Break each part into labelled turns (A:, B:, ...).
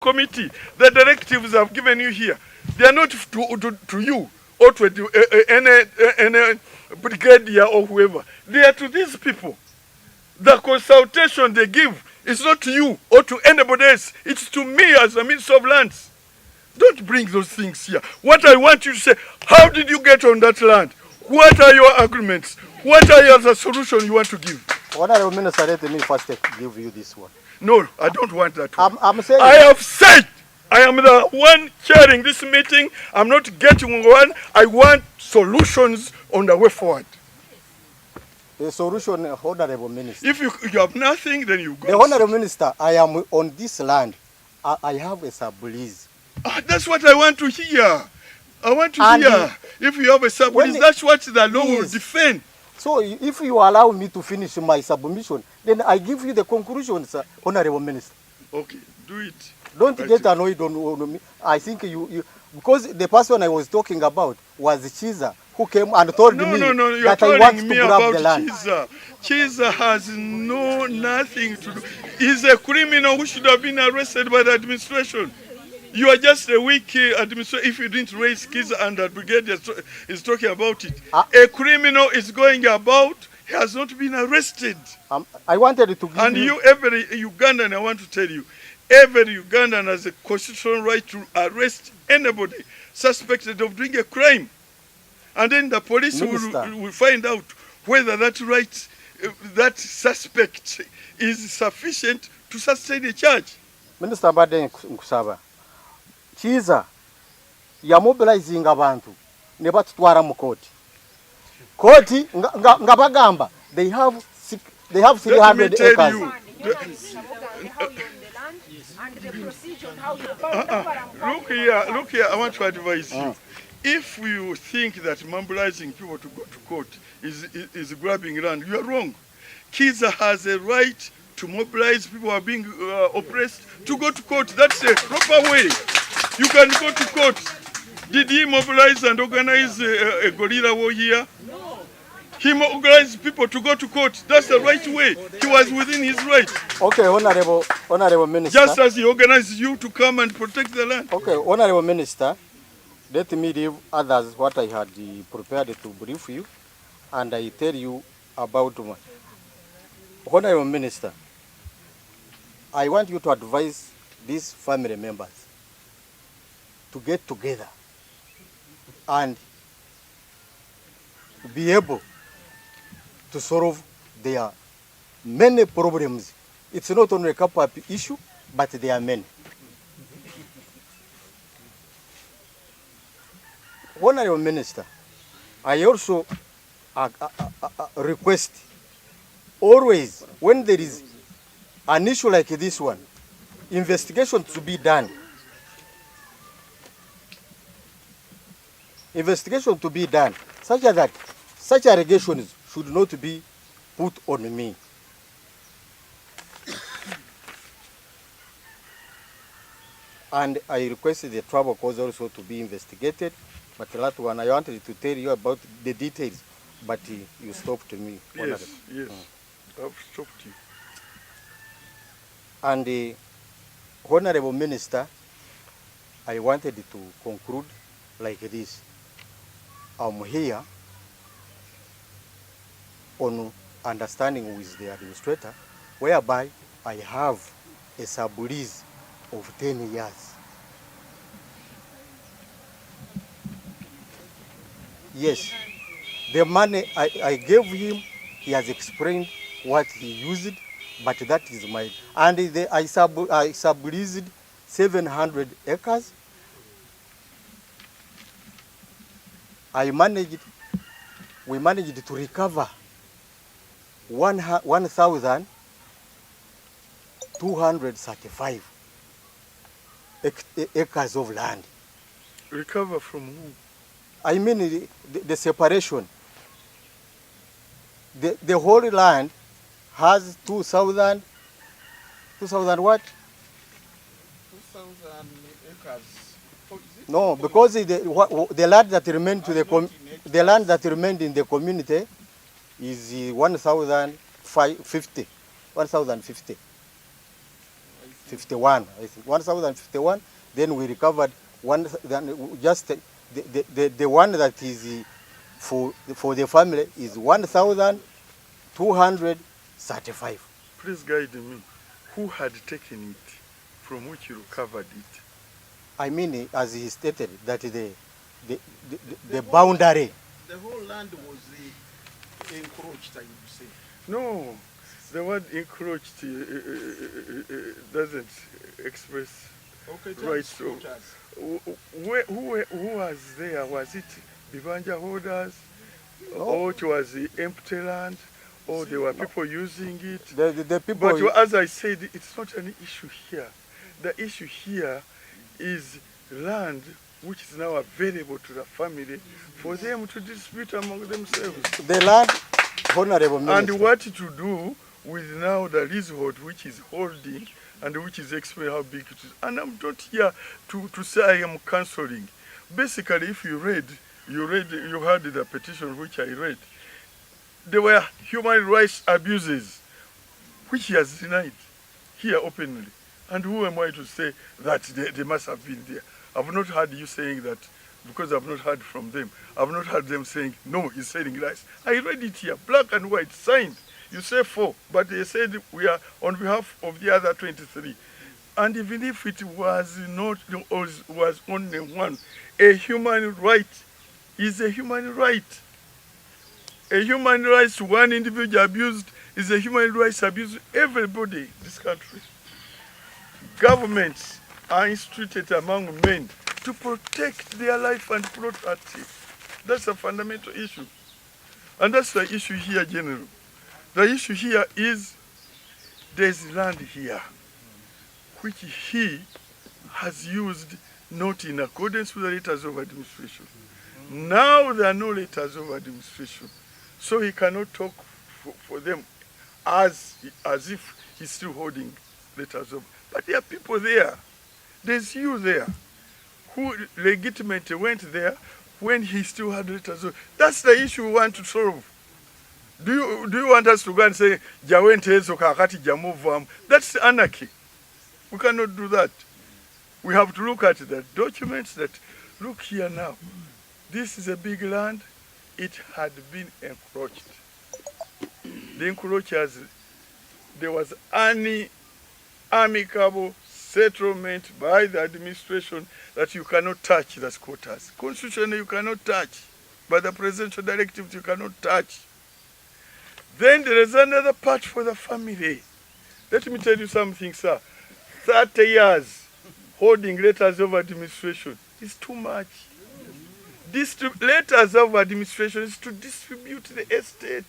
A: committee, the directives I've given you here, they are not to you or to any brigadier or whoever. They are to these people. The consultation they give is not to you or to anybody else. It's to me as the Minister of Lands. Don't bring those things here. What I want you to say, how did you get on that land? What are your agreements? What are the solutions you want to give?
B: Honorable Minister, let me first give you this one.
A: No, I don't want that one.
B: I'm saying...
A: I have said I am the one chairing this meeting. I'm not getting one. I want solutions on the way forward.
B: The solution, Honorable Minister.
A: If you have nothing, then you go.
B: The Honorable Minister, I am on this land. I have a sub-lease.
A: That's what I want to hear. I want to hear. If you have a sub-lease, that's what the law will defend.
B: So if you allow me to finish my submission, then I give you the conclusions, Honorable Minister.
A: Okay, do it.
B: Don't get annoyed on me. I think you because the person I was talking about was Chiza, who came and told me that I want to grab the land.
A: Chiza has nothing to do. He's a criminal who should have been arrested by the administration. You are just a weak administrator if you didn't raise kids and the brigadier is talking about it. A criminal is going about, he has not been arrested.
B: I wanted to give
A: you, every Ugandan, I want to tell you, every Ugandan has a constitutional right to arrest anybody suspected of doing a crime. And then the police will find out whether that right, that suspect is sufficient to sustain a charge.
B: Minister Baden Kusaba, Chiza, ya mobilizing abantu, ne batutwara mu koti. Koti, ngabagamba, they have 300 acres.
A: Look here, I want to advise you. If you think that mobilizing people to go to court is grabbing land, you are wrong. Kiza has a right to mobilize people who are being oppressed to go to court. That's a proper way. You can go to court. Did he mobilize and organize a guerrilla war here? No. He mobilized people to go to court. That's the right way. He was within his right.
B: Okay, Honorable Minister.
A: Just as he organized you to come and protect the land.
B: Okay, Honorable Minister, let me give others what I had prepared to brief you, and I tell you about my... Honorable Minister, I want you to advise these family members to get together and be able to solve their many problems. It's not only a couple of issue, but there are many. Honorable Minister, I also request always when there is an issue like this one, investigation to be done. Investigation to be done, such that such allegations should not be put on me. And I requested the trouble cause also to be investigated, but the last one I wanted to tell you about the details, but you stopped me.
A: Yes, I've stopped you.
B: And Honorable Minister, I wanted to conclude like this. I'm here on understanding with the administrator, whereby I have a sub-lease of 10 years. Yes, the money I gave him, he has explained what he used, but that is my... And I sub-leased 700 acres. We managed to recover 1,235 acres of land.
A: Recover from who?
B: I mean the separation. The whole land has 2,000 what?
C: 2,000 acres.
B: No, because the land that remained to the land that remained in the community is 1,050. 1,050. 51, I think, 1,051. Then we recovered one, just the one that is for the family is 1,235.
A: Please guide me. Who had taken it from which you recovered it?
B: I mean, as he stated, that the boundary.
C: The whole land was encroached, I would say.
A: No, the word encroached doesn't express right. So, who was there? Was it Bibanja holders, or it was the empty land, or there were people using it?
B: The people.
A: But as I said, it's not an issue here. The issue here is land which is now available to the family for them to dispute among themselves.
B: The land, Honorable Minister.
A: And what to do with now the leasehold which is holding and which is explaining how big it is. And I'm not here to say I am cancelling. Basically, if you heard the petition which I read, there were human rights abuses which he has denied here openly. And who am I to say that they must have been there? I've not heard you saying that, because I've not heard from them. I've not heard them saying, no, he's selling lies. I read it here, black and white, signed. You say 4, but they said we are on behalf of the other 23. And even if it was not, was only one, a human right is a human right. A human right to one individual abused is a human rights abuse to everybody in this country. Governments are instituted among men to protect their life and property. That's a fundamental issue. And that's the issue here, General. The issue here is there's land here which he has used not in accordance with the letters of administration. Now there are no letters of administration, so he cannot talk for them as if he's still holding letters of. But there are people there. There's you there who legitimately went there when he still had letters of. That's the issue we want to solve. Do you want us to go and say that's anarchy? We cannot do that. We have to look at the documents that look here now. This is a big land. It had been encroached. The encroachers, there was any amicable settlement by the administration that you cannot touch the squatters. Constitutionally, you cannot touch. By the presidential directives, you cannot touch. Then there is another part for the family. Let me tell you something, sir. 30 years holding letters of administration is too much. Letters of administration is to distribute the estate.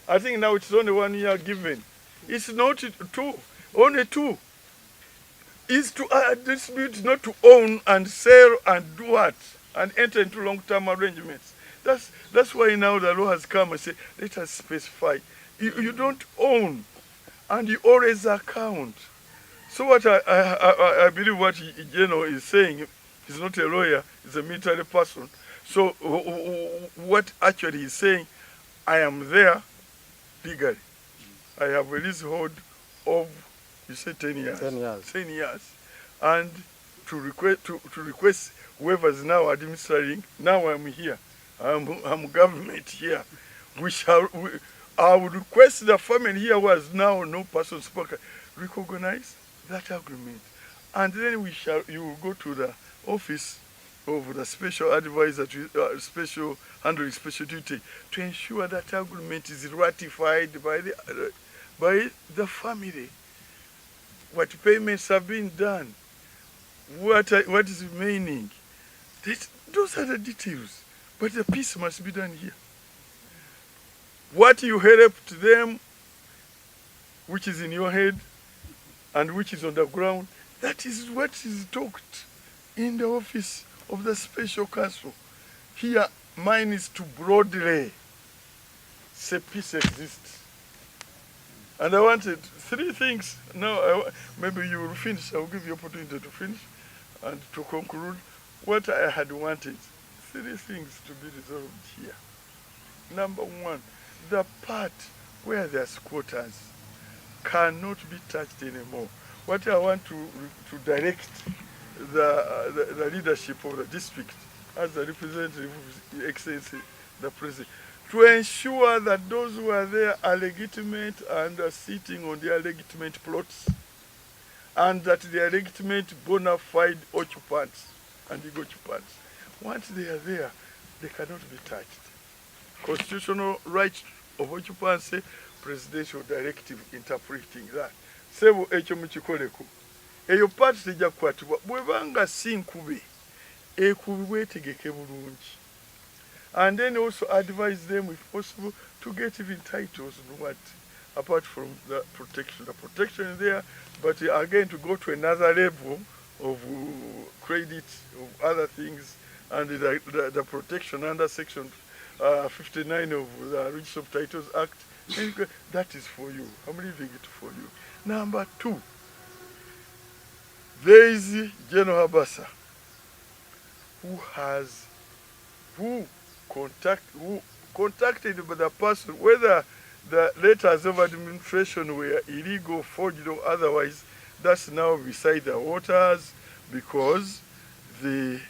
A: I think now it's only 1 year given. It's not 2, only 2. Is to distribute, not to own and sell and do what? And enter into long-term arrangements. That's why now the law has come and said, let us specify. You don't own, and you always account. So what I believe what General is saying, he's not a lawyer, he's a military person. So what actually he's saying, I am there legally. I have a leasehold of, you say 10 years.
B: 10 years.
A: 10 years. And to request whoever is now administering, now I'm here. I'm government here. I would request the family here who has now no person spoken, recognize that agreement. And then you will go to the office of the special advisor, special handling special duty, to ensure that agreement is ratified by the family. What payments have been done, what is remaining. Those are the details. But the peace must be done here. What you helped them, which is in your head and which is on the ground, that is what is talked in the office of the special counsel. Here, mine is to broadly say peace exists. And I wanted 3 things. Now, maybe you will finish. I will give you opportunity to finish and to conclude what I had wanted. 3 things to be resolved here. Number 1, the part where the squatters cannot be touched anymore. what I want to direct the leadership of the district as the representative of His Excellency the President, to ensure that those who are there are legitimate and are sitting on their legitimate plots, and that they are legitimate bona fide occupants and legal occupants. Once they are there, they cannot be touched. Constitutional right of occupancy, presidential directive interpreting that. Sebo ekyo mukikoleko. Eyo part tejja kukwatibwa bwebanga si nkube ekubibwe tegeke bulungi. And then also advise them, if possible, to get even titles, apart from the protection. The protection is there, but again to go to another level of credit, of other things, and the protection under Section 59 of the Register of Titles Act, that is for you. I'm leaving it for you. Number 2, there is General Nabasa, who contacted the person, whether the letters of administration were illegal, forged, or otherwise. That's now beside the waters, because they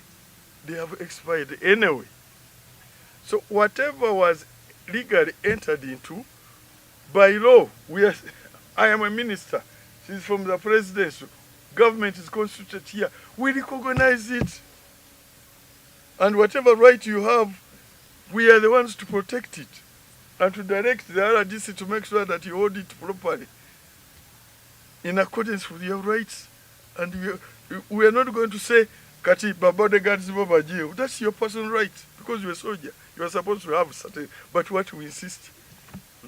A: have expired anyway. So whatever was legally entered into, by law, I am a minister, she's from the presidency, government is constituted here, we recognize it. And whatever right you have, we are the ones to protect it and to direct the RDC to make sure that you hold it properly in accordance with your rights. And we are not going to say, Kati, bodyguards, that's your personal right, because you're a soldier. You are supposed to have certain, but what we insist,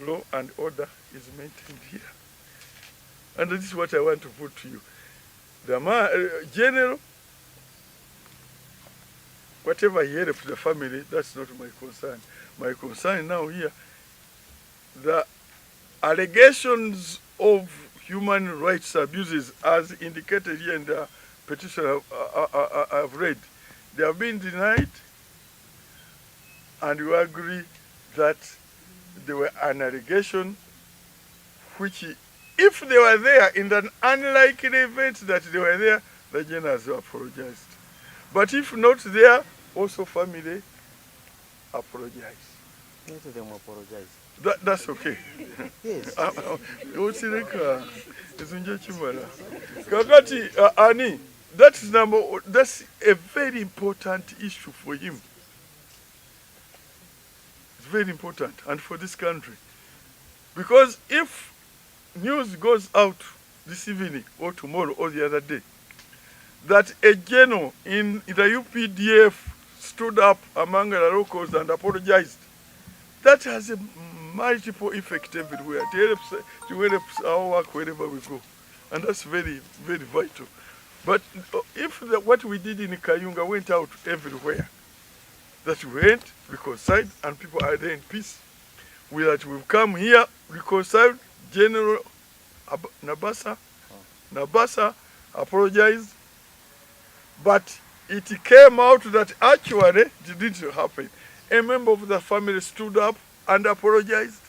A: law and order is maintained here. And this is what I want to put to you. The general, whatever he helped the family, that's not my concern. My concern now here, the allegations of human rights abuses, as indicated here in the petition I've read, they have been denied, and you agree that they were an allegation which, if they were there in an unlikely event that they were there, the generals apologized. But if not there, also family apologize.
B: Let them apologize.
A: That's okay.
B: Yes.
A: Ani, that's a very important issue for him. It's very important, and for this country. Because if news goes out this evening or tomorrow or the other day that a general in the UPDF stood up among the locals and apologized, that has a multiple effect everywhere. It helps our work wherever we go. And that's very, very vital. But if what we did in Kayunga went out everywhere, that we went, reconciled, and people are there in peace, we've come here, reconciled, General Nabasa apologized, but it came out that actually it didn't happen. A member of the family stood up and apologized.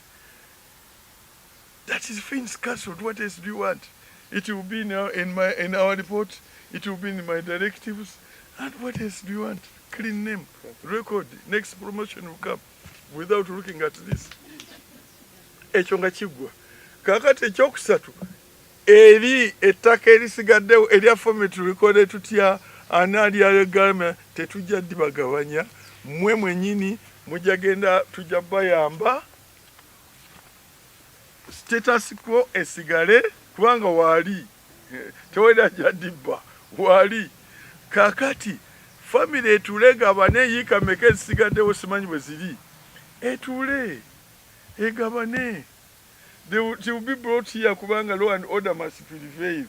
A: That is things cancelled. What else do you want? It will be now in our report. It will be in my directives. And what else do you want? Clean name, record. Next promotion will come without looking at this. Echonga chigwa. Kakati ekyokusatu eri ettaka erisigaddewo erya family tulikode tutya anaali alegame tetujja dibagabanya mmwe mwennyini mujja genda tujja bayamba status quo esigale kubanga waali teweda jadibba waali kakati family etule gabane yikameka ezisigaddewo simanyi bwe ziri etule egabane. They will be brought here kubanga law and order must prevail.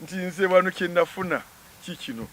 A: Nti nze wano kye nafuna kikino.